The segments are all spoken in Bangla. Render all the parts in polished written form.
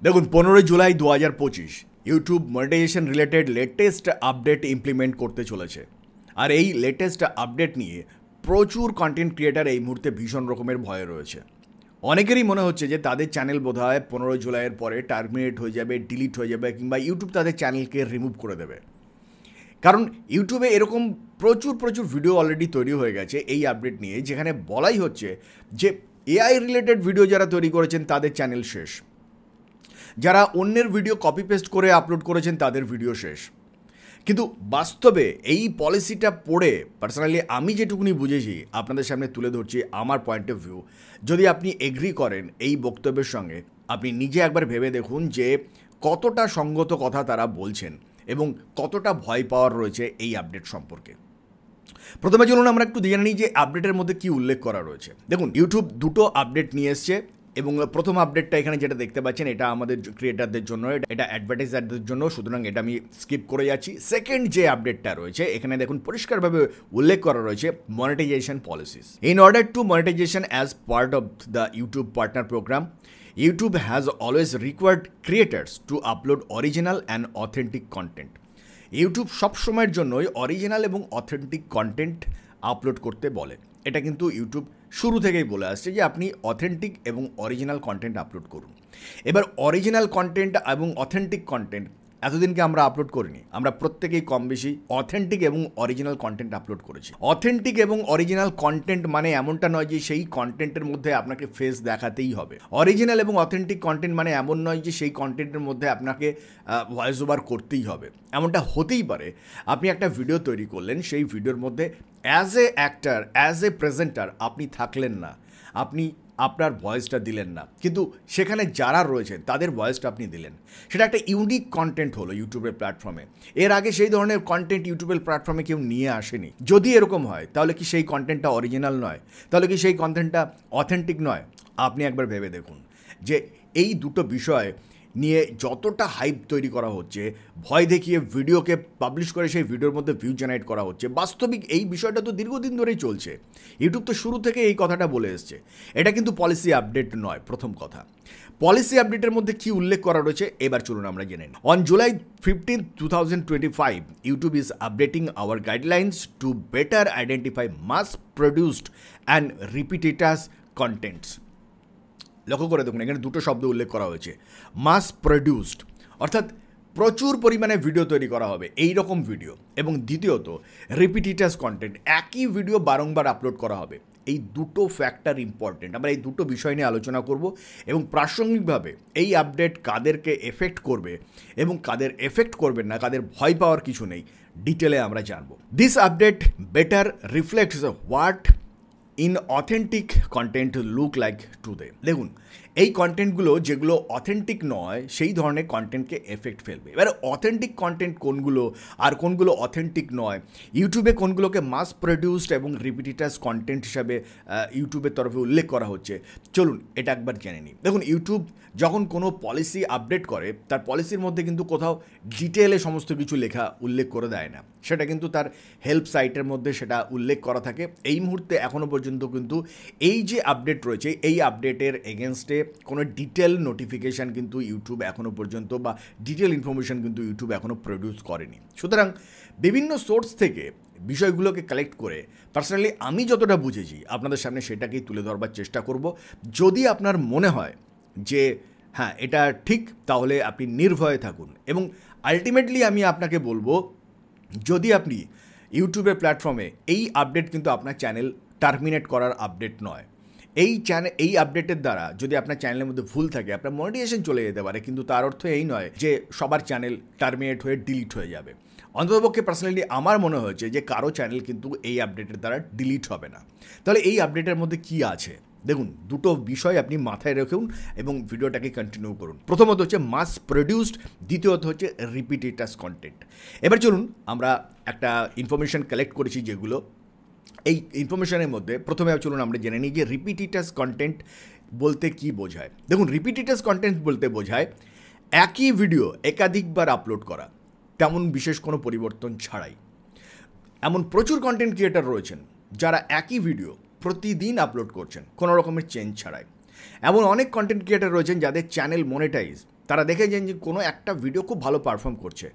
দেখুন 15 July 2025 YouTube monetization related latest update implement করতে চলেছে। আর এই লেটেস্ট আপডেট নিয়ে প্রচুর কন্টেন্ট ক্রিয়েটার এই মুহূর্তে ভীষণ রকমের ভয়ে রয়েছে। অনেকেরই মনে হচ্ছে যে তাদের চ্যানেল বোধহয় 15 জুলাইয়ের পরে টার্মিনেট হয়ে যাবে, ডিলিট হয়ে যাবে, কিংবা ইউটিউব তাদের চ্যানেলকে রিমুভ করে দেবে। কারণ ইউটিউবে এরকম প্রচুর ভিডিও অলরেডি তৈরি হয়ে গেছে এই আপডেট নিয়ে, যেখানে বলাই হচ্ছে যে এআই রিলেটেড ভিডিও যারা তৈরি করেছেন তাদের চ্যানেল শেষ, যারা অন্যের ভিডিও কপি পেস্ট করে আপলোড করেছেন তাদের ভিডিও শেষ। কিন্তু বাস্তবে এই পলিসিটা পড়ে পার্সোনালি আমি যেটুকুনি বুঝেছি আপনাদের সামনে তুলে ধরছি আমার পয়েন্ট অফ ভিউ। যদি আপনি এগ্রি করেন এই বক্তব্যের সঙ্গে, আপনি নিজে একবার ভেবে দেখুন যে কতটা সঙ্গত কথা তারা বলছেন এবং কতটা ভয় পাওয়ার রয়েছে এই আপডেট সম্পর্কে। প্রথমে চলুন আমরা একটু জেনে নিই যে আপডেটের মধ্যে কী উল্লেখ করা রয়েছে। দেখুন, ইউটিউব দুটো আপডেট নিয়ে এসছে এবং প্রথম আপডেটটা এখানে যেটা দেখতে পাচ্ছেন এটা আমাদের ক্রিয়েটারদের জন্য, এটা অ্যাডভার্টাইজারদের জন্য, সুতরাং এটা আমি স্কিপ করে যাচ্ছি। সেকেন্ড যে আপডেটটা রয়েছে এখানে দেখুন পরিষ্কারভাবে উল্লেখ করা রয়েছে monetization policies. In order to monetization as part of the YouTube partner program, YouTube has always required creators to upload original and authentic content. YouTube সবসময়ের জন্যই অরিজিনাল এবং অথেন্টিক কন্টেন্ট আপলোড করতে বলে। এটা কিন্তু ইউটিউব শুরু থেকেই বলে আসছে যে আপনি অথেন্টিক এবং অরিজিনাল কন্টেন্ট আপলোড করুন। এবার অরিজিনাল কন্টেন্ট এবং অথেন্টিক কন্টেন্ট এতদিনকে আমরা আপলোড করিনি, আমরা প্রত্যেকেই কম বেশি অথেন্টিক এবং অরিজিনাল কন্টেন্ট আপলোড করেছি। অথেন্টিক এবং অরিজিনাল কন্টেন্ট মানে এমনটা নয় যে সেই কন্টেন্টের মধ্যে আপনাকে ফেস দেখাতেই হবে। অরিজিনাল এবং অথেন্টিক কন্টেন্ট মানে এমন নয় যে সেই কন্টেন্টের মধ্যে আপনাকে ভয়েস ওভার করতেই হবে। এমনটা হতেই পারে আপনি একটা ভিডিও তৈরি করলেন, সেই ভিডিওর মধ্যে as a actor, as a presenter আপনি থাকলেন না, আপনি আপনার ভয়েসটা দিলেন না, কিন্তু সেখানে যারা রয়েছেন তাদের ভয়েসটা আপনি দিলেন। সেটা একটা ইউনিক কন্টেন্ট হলো ইউটিউবের প্ল্যাটফর্মে। এর আগে সেই ধরনের কন্টেন্ট ইউটিউবের প্ল্যাটফর্মে কেউ নিয়ে আসেনি। যদি এরকম হয় তাহলে কি সেই কন্টেন্টটা অরিজিনাল নয়? তাহলে কি সেই কন্টেন্টটা অথেন্টিক নয়? আপনি একবার ভেবে দেখুন যে এই দুটো বিষয় নিয়ে যতটা হাইপ তৈরি করা হচ্ছে, ভয় দেখিয়ে ভিডিওকে পাবলিশ করে সেই ভিডিওর মধ্যে ভিউ জেনারেট করা হচ্ছে, বাস্তবিক এই বিষয়টা তো দীর্ঘদিন ধরেই চলছে। ইউটিউব তো শুরু থেকে এই কথাটা বলে এসছে। এটা কিন্তু পলিসি আপডেট নয়। প্রথম কথা, পলিসি আপডেটের মধ্যে কি উল্লেখ করা রয়েছে এবার চলুন আমরা জেনে নিই। On July 15, 2025, YouTube is updating our guidelines to better identify mass produced and repetitious contents. লক্ষ্য করে দেখুন, এখানে দুটো শব্দ উল্লেখ করা হয়েছে, মাস প্রডিউসড অর্থাৎ প্রচুর পরিমাণে ভিডিও তৈরি করা হবে এই রকম ভিডিও, এবং দ্বিতীয়ত রিপিটেটাস কন্টেন্ট, একই ভিডিও বারংবার আপলোড করা হবে। এই দুটো ফ্যাক্টর ইম্পর্টেন্ট। আমরা এই দুটো বিষয় নিয়ে আলোচনা করব এবং প্রাসঙ্গিকভাবে এই আপডেট কাদেরকে এফেক্ট করবে এবং কাদের এফেক্ট করবে না, কাদের ভয় পাওয়ার কিছু নেই, ডিটেলে আমরা জানবো। This update better reflects what in authentic content look like today. দেখুন, এই কন্টেন্টগুলো যেগুলো অথেন্টিক নয় সেই ধরনের কন্টেন্টকে এফেক্ট ফেলবে। এবার অথেন্টিক কন্টেন্ট কোনগুলো আর কোনগুলো অথেন্টিক নয়, ইউটিউবে কোনগুলোকে মাস প্রডিউসড এবং রিপিটেটাস কন্টেন্ট হিসাবে ইউটিউবের তরফে উল্লেখ করা হচ্ছে, চলুন এটা একবার জেনে নিই। দেখুন, ইউটিউব যখন কোনো পলিসি আপডেট করে তার পলিসির মধ্যে কিন্তু কোথাও ডিটেলে সমস্ত কিছু লেখা উল্লেখ করে দেয় না, সেটা কিন্তু তার হেল্প সাইটের মধ্যে সেটা উল্লেখ করা থাকে। এই মুহূর্তে এখনও পর্যন্ত কিন্তু এই যে আপডেট রয়েছে এই আপডেটের এগেনস্টে কোনো ডিটেল নোটিফিকেশান কিন্তু ইউটিউব এখনও পর্যন্ত বা ডিটেল ইনফরমেশান কিন্তু ইউটিউব এখনও প্রডিউস করেনি। সুতরাং বিভিন্ন সোর্স থেকে বিষয়গুলোকে কালেক্ট করে পার্সোনালি আমি যতটা বুঝেছি আপনাদের সামনে সেটাকেই তুলে ধরবার চেষ্টা করব। যদি আপনার মনে হয় যে হ্যাঁ এটা ঠিক, তাহলে আপনি নির্ভয়ে থাকুন। এবং আলটিমেটলি আমি আপনাকে বলবো, যদি আপনি ইউটিউবের প্ল্যাটফর্মে এই আপডেট কিন্তু আপনার চ্যানেল টার্মিনেট করার আপডেট নয়। এই আপডেটের দ্বারা যদি আপনার চ্যানেলের মধ্যে ভুল থাকে আপনার মনিটাইজেশন চলে যেতে পারে, কিন্তু তার অর্থ এই নয় যে সবার চ্যানেল টার্মিনেট হয়ে ডিলিট হয়ে যাবে। অন্ততপক্ষে পার্সোনালি আমার মনে হয়েছে যে কারো চ্যানেল কিন্তু এই আপডেটের দ্বারা ডিলিট হবে না। তাহলে এই আপডেটের মধ্যে কি আছে দেখুন, দুটো বিষয় আপনি মাথায় রাখুন এবং ভিডিওটাকে কন্টিনিউ করুন। প্রথমত হচ্ছে মাস প্রডিউসড, দ্বিতীয়ত হচ্ছে রিপিটেটাস কন্টেন্ট। এবার চলুন আমরা একটা ইনফরমেশন কালেক্ট করেছি যেগুলো এই ইনফরমেশনের মধ্যে। প্রথমে চলুন আমরা জেনে নিই যে রিপিটেটাস কন্টেন্ট বলতে কি বোঝায়। দেখুন, রিপিটেটাস কন্টেন্ট বলতে বোঝায় একই ভিডিও একাধিকবার আপলোড করা, তেমন বিশেষ কোনো পরিবর্তন ছাড়াই। এমন প্রচুর কন্টেন্ট ক্রিয়েটার রয়েছেন যারা একই ভিডিও প্রতিদিন আপলোড করছেন কোনো রকমের চেঞ্জ ছাড়াই। এমন অনেক কন্টেন্ট ক্রিয়েটার রয়েছেন যাদের চ্যানেল মনিটাইজ তারা দেখেছেন যে কোনো একটা ভিডিও খুব ভালো পারফর্ম করছে,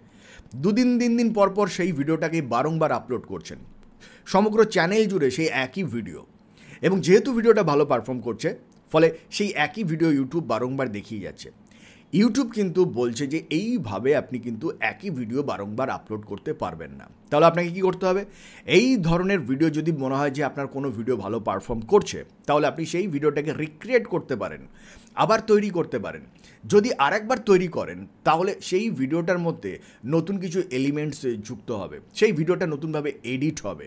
2 দিন পর সেই ভিডিওটাকে বারংবার আপলোড করছেন সমগ্র চ্যানেল জুড়ে সেই একই ভিডিও, এবং যেহেতু ভিডিওটা ভালো পারফর্ম করছে ফলে সেই একই ভিডিও ইউটিউব বারংবার দেখিয়ে যাচ্ছে। ইউটিউব কিন্তু বলছে যে এইভাবে আপনি কিন্তু একই ভিডিও বারংবার আপলোড করতে পারবেন না। তাহলে আপনাকে কী করতে হবে, এই ধরনের ভিডিও যদি মনে হয় যে আপনার কোনো ভিডিও ভালো পারফর্ম করছে, তাহলে আপনি সেই ভিডিওটাকে রিক্রিয়েট করতে পারেন, আবার তৈরি করতে পারেন। যদি আরেকবার তৈরি করেন তাহলে সেই ভিডিওটার মধ্যে নতুন কিছু এলিমেন্টস যুক্ত হবে, সেই ভিডিওটা নতুনভাবে এডিট হবে।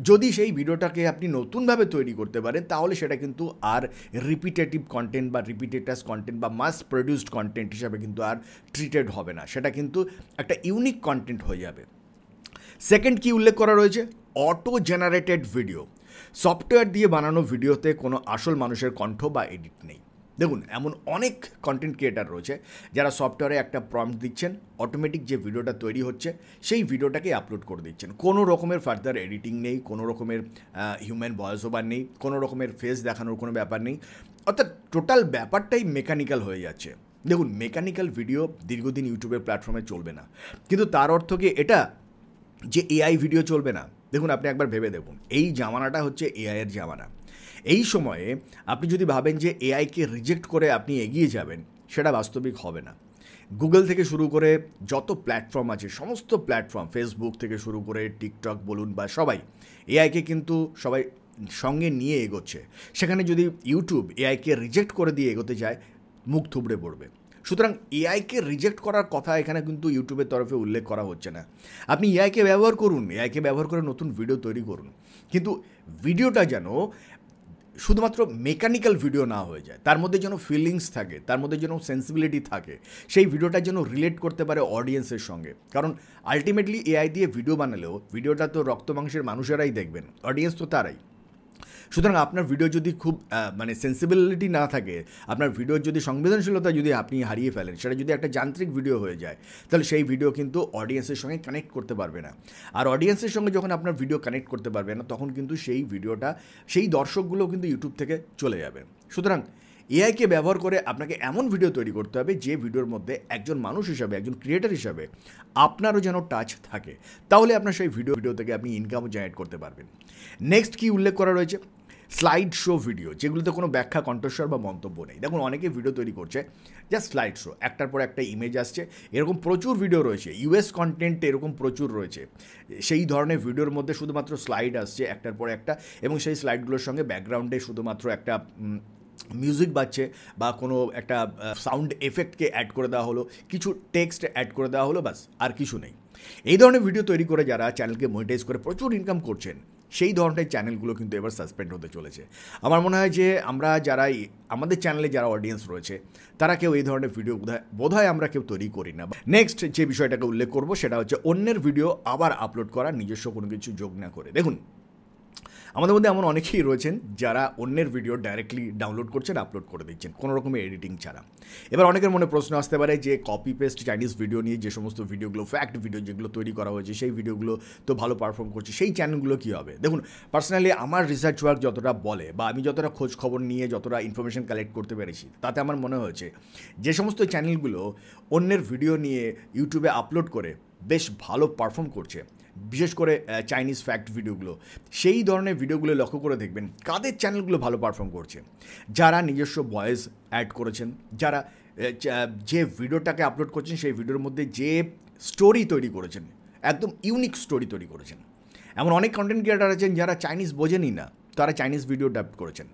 যদি সেই ভিডিওটাকে আপনি নতুনভাবে তৈরি করতে পারেন তাহলে সেটা কিন্তু আর রিপিটেটিভ কন্টেন্ট বা রিপিটেটাস কন্টেন্ট বা মাস প্রডিউসড কন্টেন্ট হিসাবে কিন্তু আর ট্রিটেড হবে না, সেটা কিন্তু একটা ইউনিক কন্টেন্ট হয়ে যাবে। সেকেন্ড কি উল্লেখ করা রয়েছে, অটো জেনারেটেড ভিডিও। সফটওয়্যার দিয়ে বানানো ভিডিওতে কোনো আসল মানুষের কণ্ঠ বা এডিট নেই। দেখুন, এমন অনেক কন্টেন্ট ক্রিয়েটার রয়েছে যারা সফটওয়্যারে একটা প্রম্পট দিচ্ছেন, অটোমেটিক যে ভিডিওটা তৈরি হচ্ছে সেই ভিডিওটাকে আপলোড করে দিচ্ছেন, কোনো রকমের ফার্দার এডিটিং নেই, কোনো রকমের হিউম্যান ভয়েস ওভার নেই, কোনো রকমের ফেস দেখানোর কোনো ব্যাপার নেই, অর্থাৎ টোটাল ব্যাপারটাই মেকানিক্যাল হয়ে যাচ্ছে। দেখুন, মেকানিক্যাল ভিডিও দীর্ঘদিন ইউটিউবের প্ল্যাটফর্মে চলবে না, কিন্তু তার অর্থ কি এটা যে এআই ভিডিও চলবে না? দেখুন, আপনি একবার ভেবে দেখুন, এই জামানাটা হচ্ছে এআইয়ের জামানা। এই সময়ে আপনি যদি ভাবেন যে এআইকে রিজেক্ট করে আপনি এগিয়ে যাবেন, সেটা বাস্তবিক হবে না। গুগল থেকে শুরু করে যত প্ল্যাটফর্ম আছে, সমস্ত প্ল্যাটফর্ম, ফেসবুক থেকে শুরু করে টিকটক বলুন বা সবাই এআইকে কিন্তু সবাই সঙ্গে নিয়ে এগোচ্ছে। সেখানে যদি ইউটিউব এআইকে রিজেক্ট করে দিয়ে এগোতে যায়, মুখ থুবড়ে পড়বে। সুতরাং এআইকে রিজেক্ট করার কথা এখানে কিন্তু ইউটিউবের তরফে উল্লেখ করা হচ্ছে না। আপনি এআইকে ব্যবহার করুন, এআইকে ব্যবহার করে নতুন ভিডিও তৈরি করুন, কিন্তু ভিডিওটা যেন শুধুমাত্র মেকানিক্যাল ভিডিও না হয়ে যায়, তার মধ্যে যেন ফিলিংস থাকে, তার মধ্যে যেন সেন্সিবিলিটি থাকে, সেই ভিডিওটা যেন রিলেট করতে পারে অডিয়েন্সের সঙ্গে। কারণ আলটিমেটলি এআই দিয়ে ভিডিও বানালেও ভিডিওটা তো রক্ত মাংসের মানুষেরাই দেখবেন, অডিয়েন্স তো তারাই। সুতরাং আপনার ভিডিও যদি খুব সেন্সিবিলিটি না থাকে, আপনার ভিডিওর যদি সংবেদনশীলতা যদি আপনি হারিয়ে ফেলেন, সেটা যদি একটা যান্ত্রিক ভিডিও হয়ে যায়, তাহলে সেই ভিডিও কিন্তু অডিয়েন্সের সঙ্গে কানেক্ট করতে পারবে না। আর অডিয়েন্সের সঙ্গে যখন আপনার ভিডিও কানেক্ট করতে পারবে না, তখন কিন্তু সেই ভিডিওটা, সেই দর্শকগুলো কিন্তু ইউটিউব থেকে চলে যাবে। সুতরাং এআইকে ব্যবহার করে আপনাকে এমন ভিডিও তৈরি করতে হবে যে ভিডিওর মধ্যে একজন মানুষ হিসাবে, একজন ক্রিয়েটার হিসাবে আপনারও যেন টাচ থাকে, তাহলে আপনার সেই ভিডিও থেকে আপনি ইনকামও জেনারেট করতে পারবেন। নেক্সট কি উল্লেখ করা রয়েছে, স্লাইড শো ভিডিও, যেগুলোতে কোনো ব্যাখ্যা, কণ্ঠস্বর বা মন্তব্য নেই। দেখুন, অনেকে ভিডিও তৈরি করছে জাস্ট স্লাইড শো, একটার পর একটা ইমেজ আসছে, এরকম প্রচুর ভিডিও রয়েছে, ইউএস কন্টেন্ট এরকম প্রচুর রয়েছে। সেই ধরনের ভিডিওর মধ্যে শুধুমাত্র স্লাইড আসছে একটার পর একটা, এবং সেই স্লাইডগুলোর সঙ্গে ব্যাকগ্রাউন্ডে শুধুমাত্র একটা মিউজিক বাজছে বা কোনো একটা সাউন্ড এফেক্টকে অ্যাড করে দেওয়া হলো, কিছু টেক্সট অ্যাড করে দেওয়া হলো, বাস, আর কিছু নেই। এই ধরনের ভিডিও তৈরি করে যারা চ্যানেলকে মনিটাইজ করে প্রচুর ইনকাম করছেন, সেই ধরনের চ্যানেলগুলো কিন্তু এবার সাসপেন্ড হতে চলেছে। আমার মনে হয় যে আমরা যারা আমাদের চ্যানেলে যারা অডিয়েন্স রয়েছে, তারা কেউ এই ধরনের ভিডিও বোধহয় আমরা কেউ তৈরি করি না। নেক্সট যে বিষয়টাকে উল্লেখ করব সেটা হচ্ছে অন্যের ভিডিও আবার আপলোড করা, নিজস্ব কোনো কিছু যোগ না করে। দেখুন, আমাদের মধ্যে এমন অনেকেই রয়েছেন যারা অন্যের ভিডিও ডাইরেক্টলি ডাউনলোড করছেন, আপলোড করে দিচ্ছেন কোনো রকমের এডিটিং ছাড়া। এবার অনেকের মনে প্রশ্ন আসতে পারে যে কপি পেস্ট চাইনিজ ভিডিও নিয়ে যে সমস্ত ভিডিওগুলো, ফ্যাক্ট ভিডিও যেগুলো তৈরি করা হয়েছে, সেই ভিডিওগুলো তো ভালো পারফর্ম করছে, সেই চ্যানেলগুলো কী হবে? দেখুন, পার্সোনালি আমার রিসার্চ ওয়ার্ক যতটা বলে, বা আমি যতটা খোঁজ খবর নিয়ে যতটা ইনফরমেশন কালেক্ট করতে পেরেছি, তাতে আমার মনে হয়েছে যে সমস্ত চ্যানেলগুলো অন্যের ভিডিও নিয়ে ইউটিউবে আপলোড করে বেশ ভালো পারফর্ম করছে, বিশেষ করে চাইনিজ ফ্যাক্ট ভিডিওগুলো, সেই ধরনের ভিডিওগুলো লক্ষ্য করে দেখবেন কাদের চ্যানেলগুলো ভালো পারফর্ম করছে। যারা নিজস্ব ভয়েস অ্যাড করেছেন, যারা যে ভিডিওটাকে আপলোড করছেন সেই ভিডিওর মধ্যে যে স্টোরি তৈরি করেছেন, একদম ইউনিক স্টোরি তৈরি করেছেন। এমন অনেক কন্টেন্ট ক্রিয়েটার আছেন যারা চাইনিজ বোঝেনই না, তারা চাইনিজ ভিডিও ডাব করেছেন।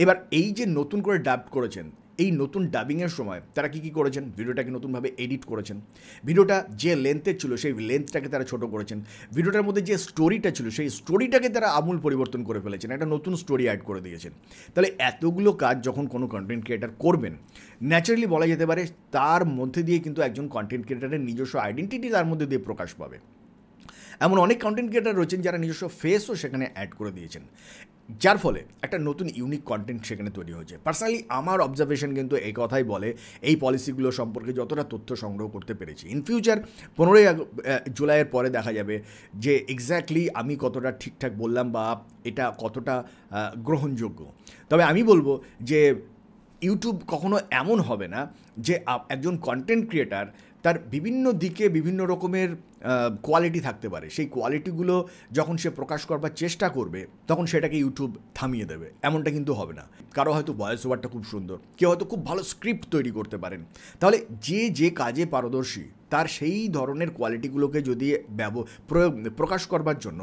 এবার এই যে নতুন করে ডাব করেছেন, এই নতুন ডাবিংয়ের সময় তারা কী করেছেন, ভিডিওটাকে নতুনভাবে এডিট করেছেন, ভিডিওটা যে লেন্থের ছিল সেই লেন্থটাকে তারা ছোটো করেছেন, ভিডিওটার মধ্যে যে স্টোরিটা ছিল সেই স্টোরিটাকে তারা আমূল পরিবর্তন করে ফেলেছেন, একটা নতুন স্টোরি অ্যাড করে দিয়েছেন। তাহলে এতগুলো কাজ যখন কোনো কন্টেন্ট ক্রিয়েটার করবেন, ন্যাচারালি বলা যেতে পারে তার মধ্যে দিয়ে কিন্তু একজন কন্টেন্ট ক্রিয়েটারের নিজস্ব আইডেন্টিটি তার মধ্যে দিয়ে প্রকাশ পাবে। এমন অনেক কন্টেন্ট ক্রিয়েটার রয়েছেন যারা নিজস্ব ফেসও সেখানে অ্যাড করে দিয়েছেন, যার ফলে একটা নতুন ইউনিক কন্টেন্ট সেখানে তৈরি হয়েছে। পার্সোনালি আমার অবজারভেশন কিন্তু এই কথাই বলে, এই পলিসিগুলো সম্পর্কে যতটা তথ্য সংগ্রহ করতে পেরেছি, ইন ফিউচার 15ই জুলাইয়ের পরে দেখা যাবে যে এক্স্যাক্টলি আমি কতটা ঠিকঠাক বললাম বা এটা কতটা গ্রহণযোগ্য। তবে আমি বলবো যে ইউটিউব কখনো এমন হবে না যে একজন কন্টেন্ট ক্রিয়েটার তার বিভিন্ন দিকে বিভিন্ন রকমের কোয়ালিটি থাকতে পারে, সেই কোয়ালিটিগুলো যখন সে প্রকাশ করবার চেষ্টা করবে তখন সেটাকে ইউটিউব থামিয়ে দেবে, এমনটা কিন্তু হবে না। কারো হয়তো ভয়েস ওভারটা খুব সুন্দর, কেউ হয়তো খুব ভালো স্ক্রিপ্ট তৈরি করতে পারেন, তাহলে যে যে কাজে পারদর্শী তার সেই ধরনের কোয়ালিটিগুলোকে যদি প্রকাশ করবার জন্য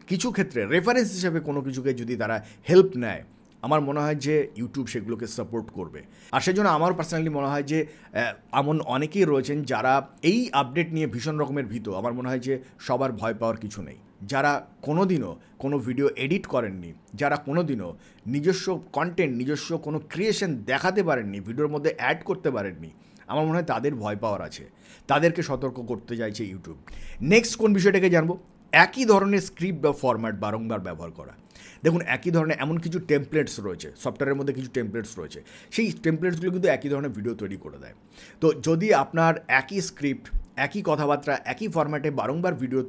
কিছু ক্ষেত্রে রেফারেন্স হিসেবে কোনো কিছুকে যদি তারা হেল্প নেয়, আমার মনে হয় যে ইউটিউব সেগুলোকে সাপোর্ট করবে। আর সেজন্য আমার পার্সোনালি মনে হয় যে এমন অনেকেই রয়েছেন যারা এই আপডেট নিয়ে ভীষণ রকমের ভীত। আমার মনে হয় যে সবার ভয় পাওয়ার কিছু নেই। যারা কোনো দিনও কোনো ভিডিও এডিট করেননি, যারা কোনো দিনও নিজস্ব কন্টেন্ট, নিজস্ব কোনো ক্রিয়েশন দেখাতে পারেননি, ভিডিওর মধ্যে অ্যাড করতে পারেননি, আমার মনে হয় তাদের ভয় পাওয়ার আছে, তাদেরকে সতর্ক করতে চাইছে ইউটিউব। নেক্সট কোন বিষয়টাকে জানবো, একই ধরনের স্ক্রিপ্ট বা ফরম্যাট বারংবার ব্যবহার করা। দেখুন, একই ধরনের এমন কিছু টেমপ্লেটস রয়েছে, সফটওয়্যারের মধ্যে কিছু টেমপ্লেটস রয়েছে, সেই টেমপ্লেটসগুলো কিন্তু একই ধরনের ভিডিও তৈরি করে দেয়। তো যদি আপনার একই স্ক্রিপ্ট, একই কথাবার্তা, একই ফরম্যাটে বারংবার ভিডিও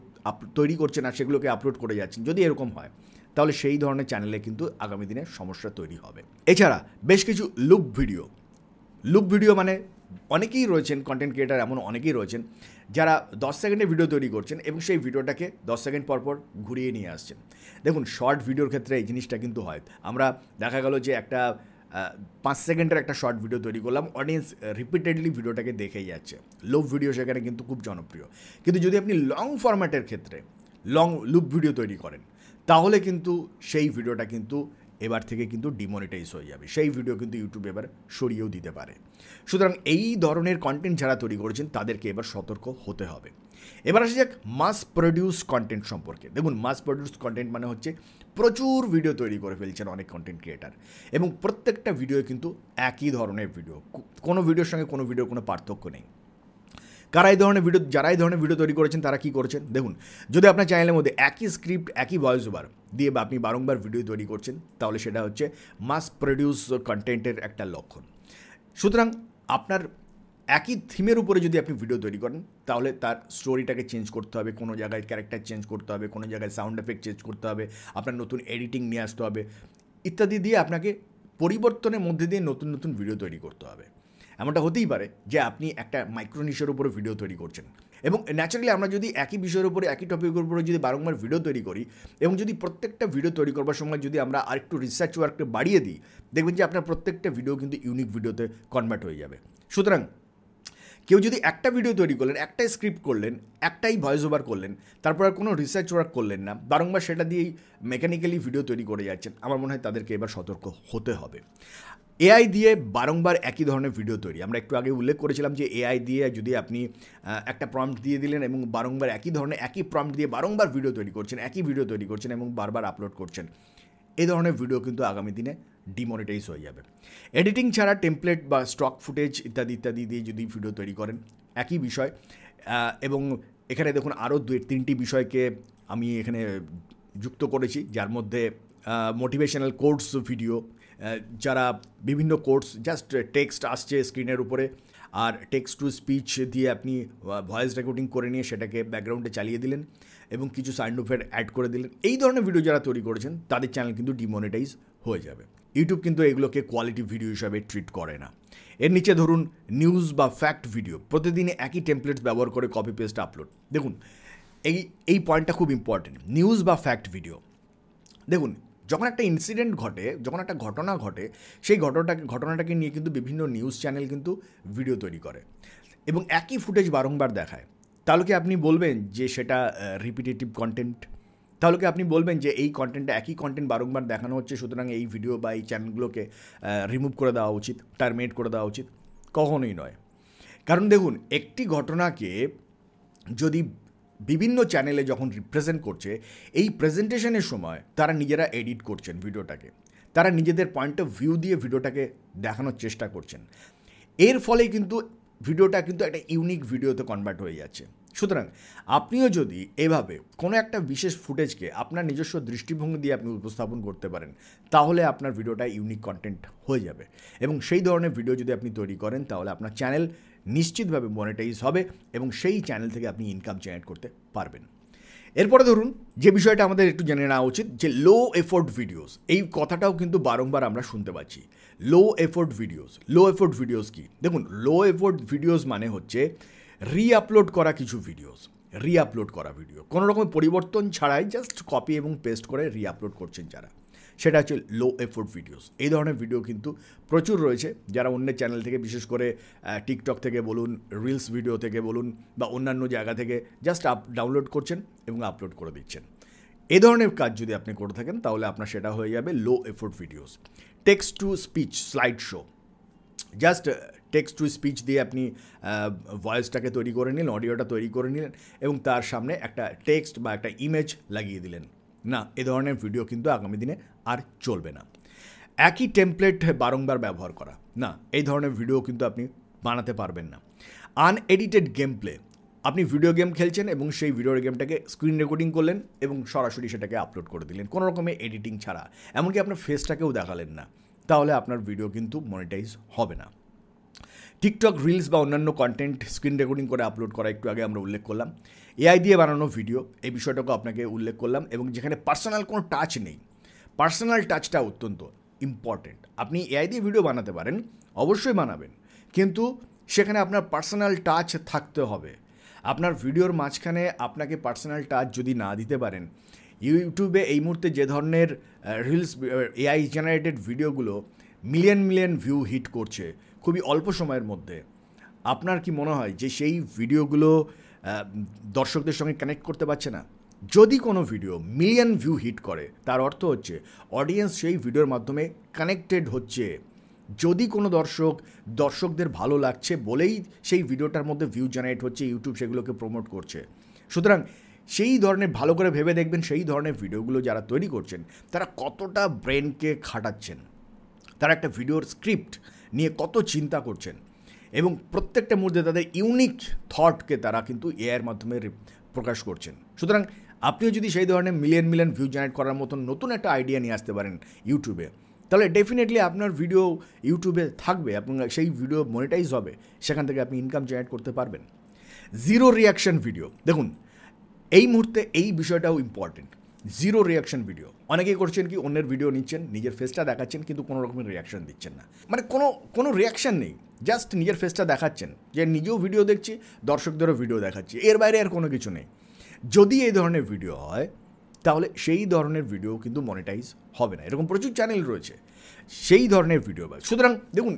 তৈরি করছেন আর সেগুলোকে আপলোড করে যাচ্ছেন, যদি এরকম হয় তাহলে সেই ধরনের চ্যানেলে কিন্তু আগামী দিনে সমস্যা তৈরি হবে। এছাড়া বেশ কিছু লুপ ভিডিও মানে অনেকেই রয়েছেন কন্টেন্ট ক্রিয়েটার, এমন অনেকেই রয়েছেন যারা 10 সেকেন্ডে ভিডিও তৈরি করছেন এবং সেই ভিডিওটাকে 10 সেকেন্ড পর ঘুরিয়ে নিয়ে আসছেন। দেখুন, শর্ট ভিডিওর ক্ষেত্রে এই জিনিসটা কিন্তু হয়। আমরা দেখা গেল যে একটা 5 সেকেন্ডের একটা শর্ট ভিডিও তৈরি করলাম, অডিয়েন্স রিপিটেডলি ভিডিওটাকে দেখেই যাচ্ছে, লুপ ভিডিও সেখানে কিন্তু খুব জনপ্রিয়। কিন্তু যদি আপনি লং ফরম্যাটের ক্ষেত্রে লং লুপ ভিডিও তৈরি করেন, তাহলে কিন্তু সেই ভিডিওটা কিন্তু এবার থেকে কিন্তু ডিমনিটাইজ হয়ে যাবে, সেই ভিডিও কিন্তু ইউটিউব এবার সরিয়েও দিতে পারে। সুতরাং এই ধরনের কন্টেন্ট যারা তৈরি করেছেন তাদেরকে এবার সতর্ক হতে হবে। এবার আসা যাক মাস প্রডিউস কন্টেন্ট সম্পর্কে। দেখুন, মাস প্রডিউস কন্টেন্ট মানে হচ্ছে প্রচুর ভিডিও তৈরি করে ফেলছেন অনেক কন্টেন্ট ক্রিয়েটার, এবং প্রত্যেকটা ভিডিও কিন্তু একই ধরনের ভিডিও, কোনো ভিডিওর সঙ্গে কোনো ভিডিওর কোনো পার্থক্য নেই। যারা এই ধরনের ভিডিও তৈরি করেছেন তারা কী করেছেন দেখুন, যদি আপনার চ্যানেলের মধ্যে একই স্ক্রিপ্ট, একই ভয়েস ওভার দিয়ে বা আপনি বারংবার ভিডিও তৈরি করছেন, তাহলে সেটা হচ্ছে মাস প্রডিউস কন্টেন্টের একটা লক্ষণ। সুতরাং আপনার একই থিমের উপরে যদি আপনি ভিডিও তৈরি করেন, তাহলে তার স্টোরিটাকে চেঞ্জ করতে হবে, কোনো জায়গায় ক্যারেক্টার চেঞ্জ করতে হবে, কোনো জায়গায় সাউন্ড এফেক্ট চেঞ্জ করতে হবে, আপনার নতুন এডিটিং নিয়ে আসতে হবে, ইত্যাদি দিয়ে আপনাকে পরিবর্তনের মধ্যে দিয়ে নতুন নতুন ভিডিও তৈরি করতে হবে। এমনটা হতেই পারে যে আপনি একটা মাইক্রোনিশের উপরে ভিডিও তৈরি করছেন, এবং ন্যাচারালি আমরা যদি একই বিষয়ের উপরে, একই টপিকের উপরে যদি বারংবার ভিডিও তৈরি করি, এবং যদি প্রত্যেকটা ভিডিও তৈরি করবার সময় যদি আমরা আরেকটু রিসার্চ ওয়ার্ককে বাড়িয়ে দিই, দেখবেন যে আপনার প্রত্যেকটা ভিডিও কিন্তু ইউনিক ভিডিওতে কনভার্ট হয়ে যাবে। সুতরাং কেউ যদি একটা ভিডিও তৈরি করলেন, একটাই স্ক্রিপ্ট করলেন, একটাই ভয়েস ওভার করলেন, তারপর আর কোনো রিসার্চ ওয়ার্ক করলেন না, বারংবার সেটা দিয়েই মেকানিক্যালি ভিডিও তৈরি করে যাচ্ছেন, আমার মনে হয় তাদেরকে এবার সতর্ক হতে হবে। এআই দিয়ে বারংবার একই ধরনের ভিডিও তৈরি, আমরা একটু আগে উল্লেখ করেছিলাম যে এআই দিয়ে যদি আপনি একটা প্রম্পট দিয়ে দিলেন এবং বারংবার একই প্রম্পট দিয়ে বারংবার ভিডিও তৈরি করছেন, একই ভিডিও তৈরি করছেন এবং বারবার আপলোড করছেন, এই ধরনের ভিডিও কিন্তু আগামী দিনে ডিমনিটাইজ হয়ে যাবে। এডিটিং ছাড়া টেমপ্লেট বা স্টক ফুটেজ ইত্যাদি দিয়ে যদি ভিডিও তৈরি করেন, একই বিষয়। এবং এখানে দেখুন আরও 2-3টি বিষয়কে আমি এখানে যুক্ত করেছি, যার মধ্যে মোটিভেশনাল কোটস ভিডিও, যারা বিভিন্ন কোটস জাস্ট টেক্সট আসছে স্ক্রিনের উপরে, আর টেক্সট টু স্পিচ দিয়ে আপনি ভয়েস রেকর্ডিং করে নিয়ে সেটাকে ব্যাকগ্রাউন্ডে চালিয়ে দিলেন এবং কিছু সাউন্ড এফেক্ট অ্যাড করে দিলেন, এই ধরনের ভিডিও যারা তৈরি করেছেন তাদের চ্যানেল কিন্তু ডিমনিটাইজ হয়ে যাবে। ইউটিউব কিন্তু এগুলোকে কোয়ালিটি ভিডিও হিসাবে ট্রিট করে না। এর নিচে ধরুন নিউজ বা ফ্যাক্ট ভিডিও, প্রতিদিনে একই টেমপ্লেটস ব্যবহার করে কপি পেস্ট আপলোড। দেখুন, এই পয়েন্টটা খুব ইম্পর্টেন্ট। নিউজ বা ফ্যাক্ট ভিডিও, দেখুন যখন একটা ইনসিডেন্ট ঘটে, যখন একটা ঘটনা ঘটে, সেই ঘটনাটাকে নিয়ে কিন্তু বিভিন্ন নিউজ চ্যানেল কিন্তু ভিডিও তৈরি করে এবং একই ফুটেজ বারংবার দেখায়। তাহলে কি আপনি বলবেন যে সেটা রিপিটেটিভ কন্টেন্ট? তাহলে কি আপনি বলবেন যে এই কন্টেন্টটা, একই কন্টেন্ট বারংবার দেখানো হচ্ছে, সুতরাং এই ভিডিও বা এই চ্যানেলগুলোকে রিমুভ করে দেওয়া উচিত, টার্মিনেট করে দেওয়া উচিত? কখনোই নয়। কারণ দেখুন, একটি ঘটনাকে যদি বিভিন্ন চ্যানেলে যখন রিপ্রেজেন্ট করছে, এই প্রেজেন্টেশনের সময় তারা নিজেরা এডিট করছেন ভিডিওটাকে, তারা নিজেদের পয়েন্ট অফ ভিউ দিয়ে ভিডিওটাকে দেখানোর চেষ্টা করছেন। এর ফলে কিন্তু ভিডিওটা কিন্তু একটা ইউনিক ভিডিওতে কনভার্ট হয়ে যাচ্ছে। সুতরাং আপনিও যদি এভাবে কোনো একটা বিশেষ ফুটেজকে আপনার নিজস্ব দৃষ্টিভঙ্গি দিয়ে আপনি উপস্থাপন করতে পারেন, তাহলে আপনার ভিডিওটা ইউনিক কন্টেন্ট হয়ে যাবে, এবং সেই ধরনের ভিডিও যদি আপনি তৈরি করেন, তাহলে আপনার চ্যানেল নিশ্চিতভাবে মনিটাইজ হবে এবং সেই চ্যানেল থেকে আপনি ইনকাম জেনারেট করতে পারবেন। এরপরে ধরুন যে বিষয়টা আমাদের একটু জেনে নেওয়া উচিত যে লো এফোর্ট ভিডিওস, এই কথাটাও কিন্তু বারংবার আমরা শুনতে পাচ্ছি। লো এফোর্ট ভিডিওস কি? দেখুন, লো এফোর্ট ভিডিওস মানে হচ্ছে রিআপলোড করা কিছু ভিডিওস, কোনো রকম পরিবর্তন ছাড়াই জাস্ট কপি এবং পেস্ট করে রিআপলোড করছেন যারা, সেটা হচ্ছে লো এফোর্ট ভিডিওস। এই ধরনের ভিডিও কিন্তু প্রচুর রয়েছে, যারা অন্যের চ্যানেল থেকে, বিশেষ করে টিকটক থেকে বলুন, রিলস ভিডিও থেকে বলুন, বা অন্যান্য জায়গা থেকে জাস্ট ডাউনলোড করছেন এবং আপলোড করে দিচ্ছেন। এই ধরনের কাজ যদি আপনি করে থাকেন তাহলে আপনার সেটা হয়ে যাবে low effort videos. Text to speech slide show, just text to speech দিয়ে আপনি ভয়েসটাকে তৈরি করে নিলেন, অডিওটা তৈরি করে নিলেন এবং তার সামনে একটা টেক্সট বা একটা ইমেজ লাগিয়ে দিলেন। না, এ ধরনের ভিডিও কিন্তু আগামী দিনে আর চলবে না। একই টেমপ্লেট বারংবার ব্যবহার করা, না, এই ধরনের ভিডিও কিন্তু আপনি বানাতে পারবেন না। আনএডিটেড গেম প্লে, আপনি ভিডিও গেম খেলছেন এবং সেই ভিডিও গেমটাকে স্ক্রিন রেকর্ডিং করলেন এবং সরাসরি সেটাকে আপলোড করে দিলেন কোনো রকমের এডিটিং ছাড়া, এমনকি আপনার ফেসটাকেও দেখালেন না, তাহলে আপনার ভিডিও কিন্তু মনিটাইজ হবে না। টিকটক রিলস বা অন্যান্য কন্টেন্ট স্ক্রিন রেকর্ডিং করে আপলোড করা, একটু আগে আমরা উল্লেখ করলাম। এআই দিয়ে বানানো ভিডিও, এই বিষয়টাকে আপনাকে উল্লেখ করলাম, এবং যেখানে পার্সোনাল কোনো টাচ নেই, পার্সোনাল টাচটা অত্যন্ত ইম্পর্টেন্ট। আপনি এআই দিয়ে ভিডিও বানাতে পারেন, অবশ্যই বানাবেন, কিন্তু সেখানে আপনার পার্সোনাল টাচ থাকতে হবে। আপনার ভিডিওর মাঝখানে আপনাকে পার্সোনাল টাচ যদি না দিতে পারেন, ইউটিউবে এই মুহূর্তে যে ধরনের রিলস এআই জেনারেটেড ভিডিওগুলো মিলিয়ন ভিউ হিট করছে খুবই অল্প সময়ের মধ্যে, আপনার কি মনে হয় যে সেই ভিডিওগুলো দর্শকদের সঙ্গে কানেক্ট করতে পারছে না? যদি কোনো ভিডিও মিলিয়ন ভিউ হিট করে, তার অর্থ হচ্ছে অডিয়েন্স সেই ভিডিওর মাধ্যমে কানেক্টেড হচ্ছে। যদি কোনো দর্শকদের ভালো লাগছে বলেই সেই ভিডিওটার মধ্যে ভিউ জেনারেট হচ্ছে, ইউটিউব সেগুলোকে প্রমোট করছে। সুতরাং সেই ধরনের ভালো করে ভেবে দেখবেন, সেই ধরনের ভিডিওগুলো যারা তৈরি করছেন তারা কতটা ব্রেনকে খাটাচ্ছেন, তারা একটা ভিডিওর স্ক্রিপ্ট নিয়ে কত চিন্তা করছেন, এবং প্রত্যেকটা মুহূর্তে তাদের ইউনিক থটকে তারা কিন্তু এআইয়ের মাধ্যমে প্রকাশ করছেন। সুতরাং আপনিও যদি সেই ধরনের মিলিয়ন ভিউ জেনারেট করার মতন নতুন একটা আইডিয়া নিয়ে আসতে পারেন ইউটিউবে, তাহলে ডেফিনেটলি আপনার ভিডিও ইউটিউবে থাকবে এবং সেই ভিডিও মনিটাইজ হবে, সেখান থেকে আপনি ইনকাম জেনারেট করতে পারবেন। জিরো রিয়াকশন ভিডিও, দেখুন এই মুহূর্তে এই বিষয়টাও ইম্পর্টেন্ট। জিরো রিয়াকশন ভিডিও, অনেকেই করছেন কি, অন্যের ভিডিও নিচ্ছেন, নিজের ফেসটা দেখাচ্ছেন, কিন্তু কোনো রকমের রিয়াকশন দিচ্ছেন না, মানে কোনো রিয়াকশন নেই, জাস্ট নিজের ফেসটা দেখাচ্ছেন যে নিজেও ভিডিও দেখছি, দর্শকদেরও ভিডিও দেখাচ্ছি, এর বাইরে আর কোনো কিছু নেই। যদি এই ধরনের ভিডিও হয় তাহলে সেই ধরনের ভিডিও কিন্তু মনিটাইজ হবে না। এরকম প্রচুর চ্যানেল রয়েছে সেই ধরনের ভিডিও। সুতরাং দেখুন,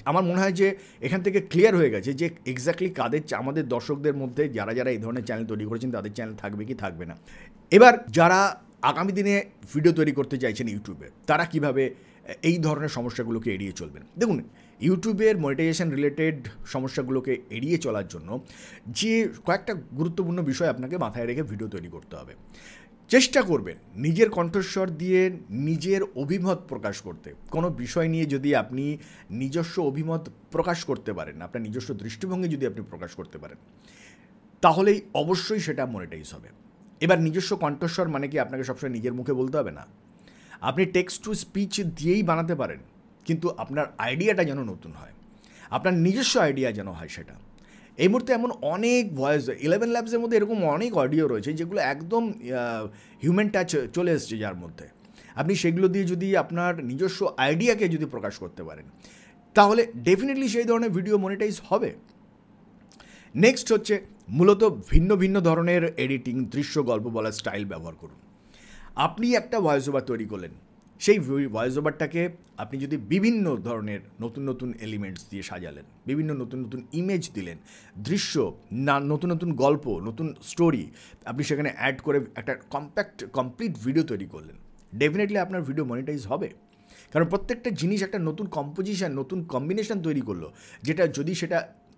আমার মনে হয় যে এখান থেকে ক্লিয়ার হয়ে গেছে যে এক্স্যাক্টলি আমাদের দর্শকদের মধ্যে যারা এই ধরনের চ্যানেল তৈরি করেছেন তাদের চ্যানেল থাকবে কি থাকবে না। এবার যারা আগামী দিনে ভিডিও তৈরি করতে চাইছেন ইউটিউবে, তারা কিভাবে এই ধরনের সমস্যাগুলোকে এড়িয়ে চলবেন? দেখুন, ইউটিউবের মনিটাইজেশন রিলেটেড সমস্যাগুলোকে এড়িয়ে চলার জন্য যে কয়েকটা গুরুত্বপূর্ণ বিষয় আপনাকে মাথায় রেখে ভিডিও তৈরি করতে হবে। চেষ্টা করবেন নিজের কণ্ঠস্বর দিয়ে নিজের অভিমত প্রকাশ করতে। কোনো বিষয় নিয়ে যদি আপনি নিজস্ব অভিমত প্রকাশ করতে পারেন, আপনার নিজস্ব দৃষ্টিভঙ্গি যদি আপনি প্রকাশ করতে পারেন, তাহলেই অবশ্যই সেটা মনিটাইজ হবে। এবার নিজস্ব কণ্ঠস্বর মানে কি আপনাকে সবসময় নিজের মুখে বলতে হবে না, আপনি টেক্সট টু স্পিচ দিয়েই বানাতে পারেন, কিন্তু আপনার আইডিয়াটা যেন নতুন হয়, আপনার নিজস্ব আইডিয়া যেন হয় সেটা। এই মুহূর্তে এমন অনেক ভয়েস 11 ল্যাবসের মধ্যে এরকম অনেক অডিও রয়েছে যেগুলো একদম হিউম্যান টাচ চলে এসছে, যার মধ্যে আপনি সেগুলো দিয়ে যদি আপনার নিজস্ব আইডিয়াকে যদি প্রকাশ করতে পারেন, তাহলে ডেফিনেটলি সেই ধরনের ভিডিও মনিটাইজ হবে। নেক্সট হচ্ছে মূলত ভিন্ন ধরনের এডিটিং, দৃশ্য, গল্প বলার স্টাইল ব্যবহার করুন। আপনি একটা ভয়েস ওভার তৈরি করলেন, সেই ভয়েস ওভারটাকে আপনি যদি বিভিন্ন ধরনের নতুন এলিমেন্টস দিয়ে সাজালেন, বিভিন্ন নতুন ইমেজ দিলেন, দৃশ্য, নতুন গল্প, নতুন স্টোরি আপনি সেখানে অ্যাড করে একটা কমপ্লিট ভিডিও তৈরি করলেন, ডেফিনেটলি আপনার ভিডিও মনিটাইজ হবে। কারণ প্রত্যেকটা জিনিস একটা নতুন কম্পোজিশন, নতুন কম্বিনেশন তৈরি করলো, যেটা যদি সেটা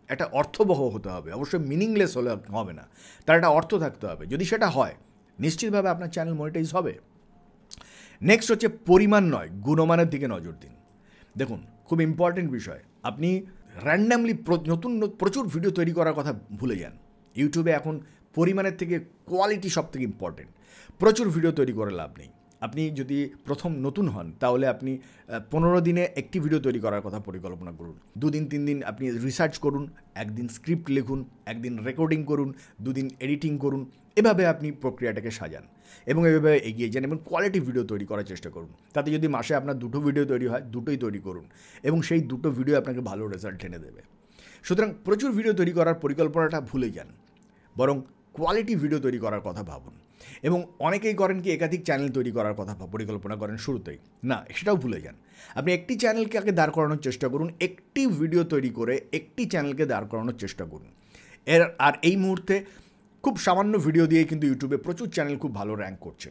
একটা অর্থবহ হতে হবে, অবশ্যই মিনিংলেস হলে হবে না, তার একটা অর্থ থাকতে হবে। যদি সেটা হয়, নিশ্চিতভাবে আপনার চ্যানেল মনিটাইজ হবে। নেক্সট হচ্ছে পরিমাণ নয়, গুণমানের দিকে নজর দিন। দেখুন, খুব ইম্পর্টেন্ট বিষয়, আপনি র্যান্ডামলি প্রচুর ভিডিও তৈরি করার কথা ভুলে যান। ইউটিউবে এখন পরিমাণের থেকে কোয়ালিটি সব থেকে ইম্পর্টেন্ট। প্রচুর ভিডিও তৈরি করে লাভ নেই, আপনি যদি প্রথম নতুন হন তাহলে আপনি 15 দিনে একটি ভিডিও তৈরি করার কথা পরিকল্পনা করুন। 2 দিন 3 দিন আপনি রিসার্চ করুন, একদিন স্ক্রিপ্ট লিখুন, একদিন রেকর্ডিং করুন, 2 দিন এডিটিং করুন। এভাবে আপনি প্রক্রিয়াটাকে সাজান এবং এভাবে এগিয়ে যান এবং কোয়ালিটি ভিডিও তৈরি করার চেষ্টা করুন। তাতে যদি মাসে আপনার 2টো ভিডিও তৈরি হয়, 2টোই তৈরি করুন এবং সেই 2টো ভিডিও আপনাকে ভালো রেজাল্ট এনে দেবে। সুতরাং প্রচুর ভিডিও তৈরি করার পরিকল্পনাটা ভুলে যান, বরং কোয়ালিটি ভিডিও তৈরি করার কথা ভাবুন। এবং অনেকেই করেন কি একাধিক চ্যানেল তৈরি করার কথা পরিকল্পনা করেন শুরুতেই, না সেটাও ভুলে যান। আপনি একটি চ্যানেলকে আগে দাঁড় করানোর চেষ্টা করুন, একটি ভিডিও তৈরি করে একটি চ্যানেলকে দাঁড় করানোর চেষ্টা করুন। আর এই মুহূর্তে খুব সামান্য ভিডিও দিয়ে কিন্তু ইউটিউবে প্রচুর চ্যানেল খুব ভালো র্যাঙ্ক করছে।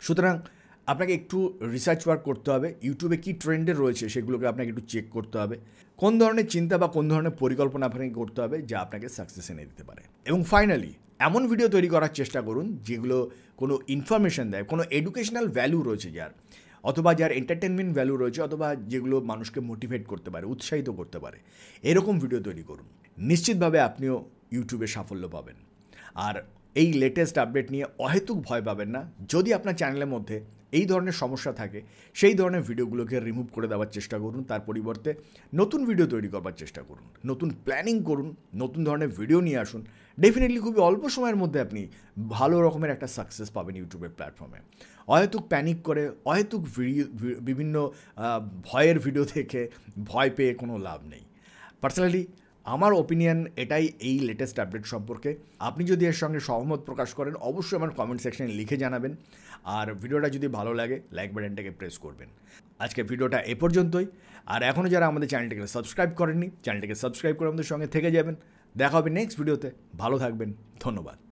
সুতরাং আপনাকে একটু রিসার্চ ওয়ার্ক করতে হবে, ইউটিউবে কী ট্রেন্ডে রয়েছে সেগুলোকে আপনাকে একটু চেক করতে হবে, কোন ধরনের চিন্তা বা কোন ধরনের পরিকল্পনা আপনাকে করতে হবে যা আপনাকে সাকসেস এনে দিতে পারে। এবং ফাইনালি এমন ভিডিও তৈরি করার চেষ্টা করুন যেগুলো কোনো ইনফরমেশন দেয়, কোনো এডুকেশনাল ভ্যালু রয়েছে যার, অথবা যার এন্টারটেনমেন্ট ভ্যালু রয়েছে, অথবা যেগুলো মানুষকে মোটিভেট করতে পারে, উৎসাহিত করতে পারে, এরকম ভিডিও তৈরি করুন। নিশ্চিতভাবে আপনিও ইউটিউবে সাফল্য পাবেন। আর এই লেটেস্ট আপডেট নিয়ে অহেতুক ভয় পাবেন না। যদি আপনার চ্যানেলের মধ্যে এই ধরনের সমস্যা থাকে সেই ধরনের ভিডিওগুলোকে রিমুভ করে দেওয়ার চেষ্টা করুন, তার পরিবর্তে নতুন ভিডিও তৈরি করবার চেষ্টা করুন, নতুন প্ল্যানিং করুন, নতুন ধরনের ভিডিও নিয়ে আসুন। ডেফিনেটলি খুবই অল্প সময়ের মধ্যে আপনি ভালো রকমের একটা সাকসেস পাবেন ইউটিউবের প্ল্যাটফর্মে। অহেতুক প্যানিক করে, অহেতুক বিভিন্ন ভয়ের ভিডিও দেখে ভয় পেয়ে কোনো লাভ নেই। পার্সোনালি আমার ওপিনিয়ন এটাই এই লেটেস্ট আপডেট সম্পর্কে। আপনি যদি এর সঙ্গে সহমত প্রকাশ করেন অবশ্যই আমার কমেন্ট সেকশনে লিখে জানাবেন। আর ভিডিওটা যদি ভালো লাগে লাইক বাটনটাকে প্রেস করবেন। আজকের ভিডিওটা এ পর্যন্তই। আর এখনও যারা আমাদের চ্যানেলটিকে সাবস্ক্রাইব করেননি, চ্যানেলটিকে সাবস্ক্রাইব করে আমাদের সঙ্গে থেকে যাবেন। দেখা হবে নেক্সট ভিডিওতে। ভালো থাকবেন, ধন্যবাদ।